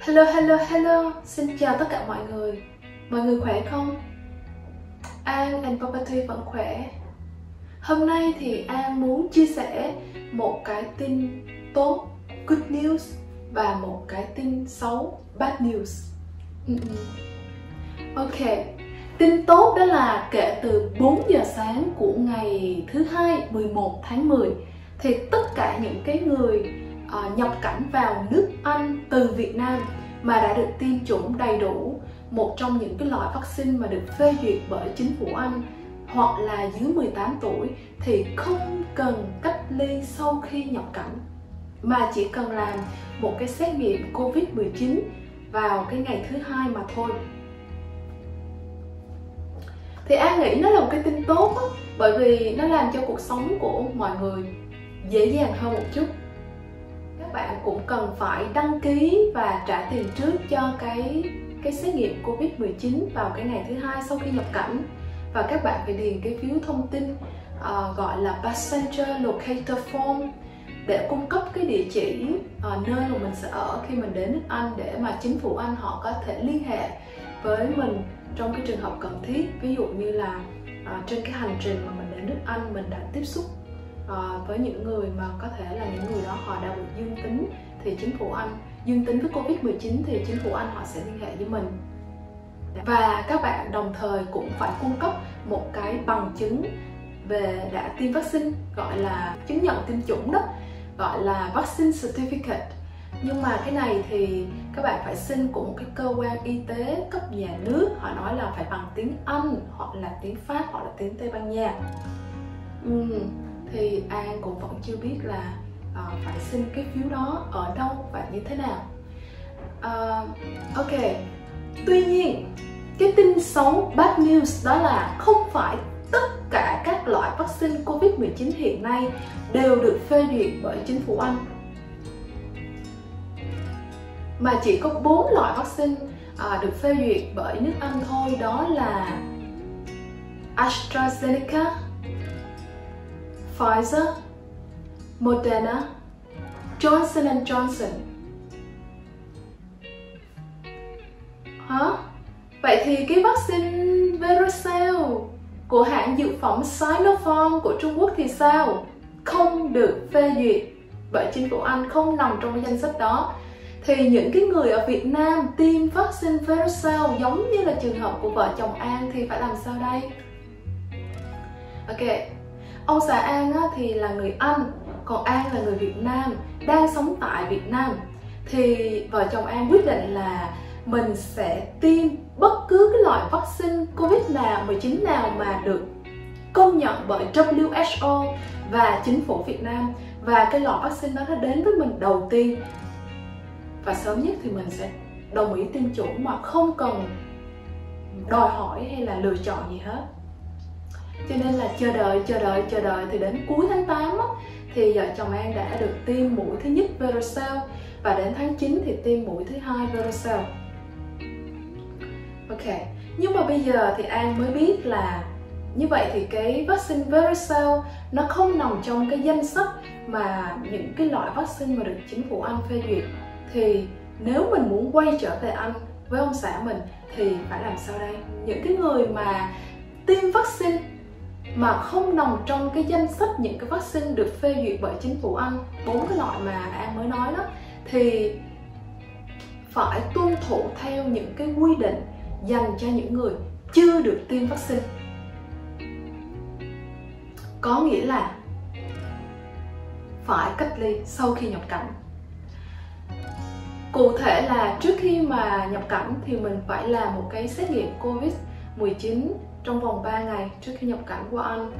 Hello, xin chào tất cả mọi người khỏe không? An and Property vẫn khỏe. Hôm nay thì An muốn chia sẻ một cái tin tốt, good news, và một cái tin xấu, bad news. Ok, tin tốt đó là kể từ 4 giờ sáng của ngày thứ Hai 11 tháng 10 thì tất cả những cái người nhập cảnh vào nước Anh từ Việt Nam mà đã được tiêm chủng đầy đủ một trong những cái loại vaccine mà được phê duyệt bởi chính phủ Anh hoặc là dưới 18 tuổi thì không cần cách ly sau khi nhập cảnh, mà chỉ cần làm một cái xét nghiệm Covid-19 vào cái ngày thứ Hai mà thôi. Thì An nghĩ nó là một cái tin tốt đó, bởi vì nó làm cho cuộc sống của mọi người dễ dàng hơn một chút. Các bạn cũng cần phải đăng ký và trả tiền trước cho cái xét nghiệm Covid-19 vào cái ngày thứ Hai sau khi nhập cảnh, và các bạn phải điền cái phiếu thông tin gọi là Passenger Locator Form để cung cấp cái địa chỉ nơi mà mình sẽ ở khi mình đến nước Anh, để mà chính phủ Anh họ có thể liên hệ với mình trong cái trường hợp cần thiết. Ví dụ như là trên cái hành trình mà mình đến nước Anh mình đã tiếp xúc với những người mà có thể là những người đó họ đã bị dương tính, thì chính phủ Anh dương tính với Covid-19 thì chính phủ Anh họ sẽ liên hệ với mình. Và các bạn đồng thời cũng phải cung cấp một cái bằng chứng về đã tiêm vaccine, gọi là chứng nhận tiêm chủng đó, gọi là vaccine certificate. Nhưng mà cái này thì các bạn phải xin của một cái cơ quan y tế cấp nhà nước, họ nói là phải bằng tiếng Anh hoặc là tiếng Pháp hoặc là tiếng Tây Ban Nha. Thì An cũng vẫn chưa biết là phải xin cái phiếu đó ở đâu và như thế nào. Ok, tuy nhiên cái tin xấu, bad news, đó là không phải tất cả các loại vaccine Covid-19 hiện nay đều được phê duyệt bởi chính phủ Anh, mà chỉ có 4 loại vaccine được phê duyệt bởi nước Anh thôi. Đó là AstraZeneca, Pfizer, Moderna, Johnson & Johnson. Hả? Vậy thì cái vaccine Verocell của hãng dược phẩm Sinopharm của Trung Quốc thì sao? Không được phê duyệt bởi chính phủ Anh, không nằm trong cái danh sách đó. Thì những cái người ở Việt Nam tiêm vaccine Verocell giống như là trường hợp của vợ chồng An thì phải làm sao đây? Ok, ông xã An thì là người Anh, còn An là người Việt Nam đang sống tại Việt Nam. Thì vợ chồng An quyết định là mình sẽ tiêm bất cứ cái loại vaccine Covid-19 nào mà được công nhận bởi WHO và chính phủ Việt Nam, và cái loại vaccine đó nó đến với mình đầu tiên và sớm nhất thì mình sẽ đồng ý tiêm chủng mà không cần đòi hỏi hay là lựa chọn gì hết. Cho nên là chờ đợi thì đến cuối tháng 8 thì vợ chồng An đã được tiêm mũi thứ nhất Verocell, và đến tháng 9 thì tiêm mũi thứ hai Verocell. Ok, nhưng mà bây giờ thì An mới biết là như vậy thì cái vaccine Verocell nó không nằm trong cái danh sách mà những cái loại vaccine mà được chính phủ Anh phê duyệt. Thì nếu mình muốn quay trở về Anh với ông xã mình thì phải làm sao đây? Những cái người mà tiêm vaccine mà không nằm trong cái danh sách những cái vaccine được phê duyệt bởi chính phủ Anh, 4 cái loại mà An mới nói đó, thì phải tuân thủ theo những cái quy định dành cho những người chưa được tiêm vaccine. Có nghĩa là phải cách ly sau khi nhập cảnh. Cụ thể là trước khi mà nhập cảnh thì mình phải làm một cái xét nghiệm Covid-19 trong vòng 3 ngày trước khi nhập cảnh qua Anh,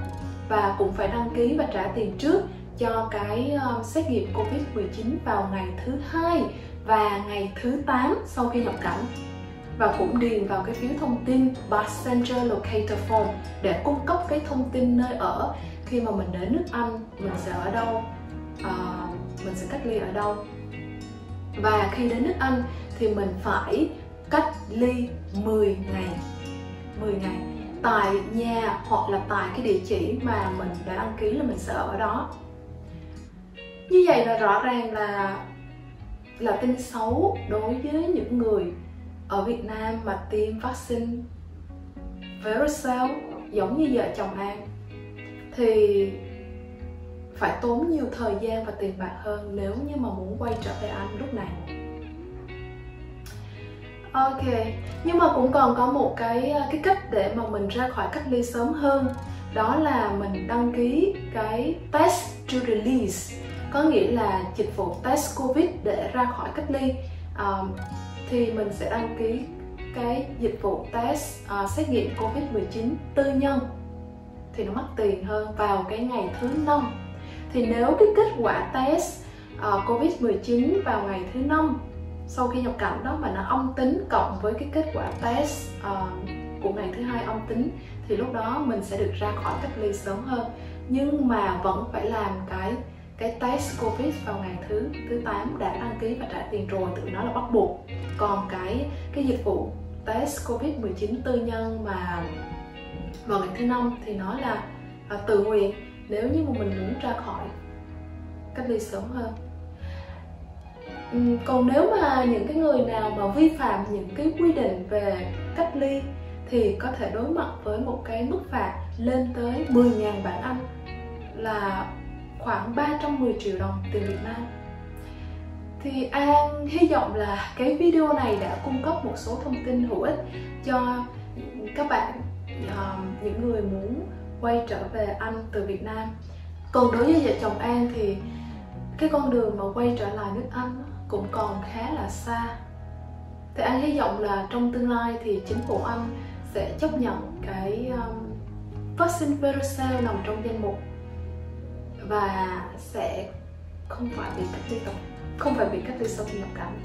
và cũng phải đăng ký và trả tiền trước cho cái xét nghiệm Covid-19 vào ngày thứ Hai và ngày thứ 8 sau khi nhập cảnh, và cũng điền vào cái phiếu thông tin Passenger Locator Form để cung cấp cái thông tin nơi ở khi mà mình đến nước Anh, mình sẽ ở đâu, mình sẽ cách ly ở đâu. Và khi đến nước Anh thì mình phải cách ly 10 ngày tại nhà hoặc là tại cái địa chỉ mà mình đã đăng ký là mình sẽ ở đó. Như vậy là rõ ràng là là tin xấu đối với những người ở Việt Nam mà tiêm vaccine Verocell giống như vợ chồng An thì phải tốn nhiều thời gian và tiền bạc hơn nếu như mà muốn quay trở về Anh lúc này. Ok, nhưng mà cũng còn có một cái cách để mà mình ra khỏi cách ly sớm hơn. Đó là mình đăng ký cái test to release, có nghĩa là dịch vụ test Covid để ra khỏi cách ly. Thì mình sẽ đăng ký cái dịch vụ test xét nghiệm Covid-19 tư nhân thì nó mất tiền hơn vào cái ngày thứ 5. Thì nếu cái kết quả test Covid-19 vào ngày thứ 5 sau khi nhập cảnh đó mà nó âm tính cộng với cái kết quả test của ngày thứ 2 âm tính thì lúc đó mình sẽ được ra khỏi cách ly sớm hơn, nhưng mà vẫn phải làm cái test Covid vào ngày thứ 8 đã đăng ký và trả tiền rồi, tự nó là bắt buộc. Còn cái dịch vụ test Covid-19 tư nhân mà vào ngày thứ 5 thì nó là tự nguyện nếu như mà mình muốn ra khỏi cách ly sớm hơn. Còn nếu mà những cái người nào mà vi phạm những cái quy định về cách ly thì có thể đối mặt với một cái mức phạt lên tới 10.000 bảng Anh, là khoảng 310 triệu đồng tiền Việt Nam. Thì An hy vọng là cái video này đã cung cấp một số thông tin hữu ích cho các bạn, những người muốn quay trở về Anh từ Việt Nam. Còn đối với vợ chồng An thì cái con đường mà quay trở lại nước Anh cũng còn khá là xa. Thì An hy vọng là trong tương lai thì chính phủ Anh sẽ chấp nhận cái vaccine Verocell nằm trong danh mục và sẽ không phải bị cách ly sau khi nhập cảnh.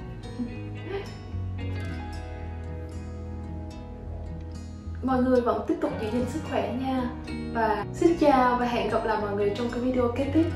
Mọi người vẫn tiếp tục giữ gìn sức khỏe nha. Và xin chào và hẹn gặp lại mọi người trong cái video kế tiếp.